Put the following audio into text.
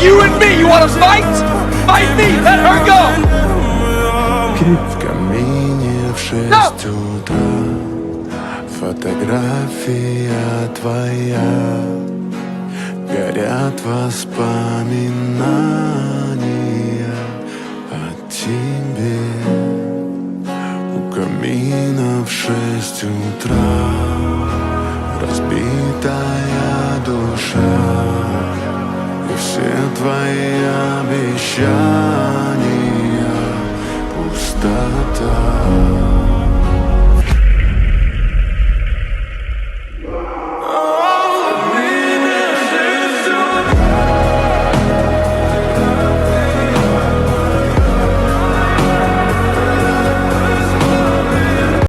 You and me, you wanna fight? Fight me, let her go! В камине в 6 утра фотография твоя, горят воспоминания о тебе. У камина в 6 утра разбитая душа, и все твои обещания пустота.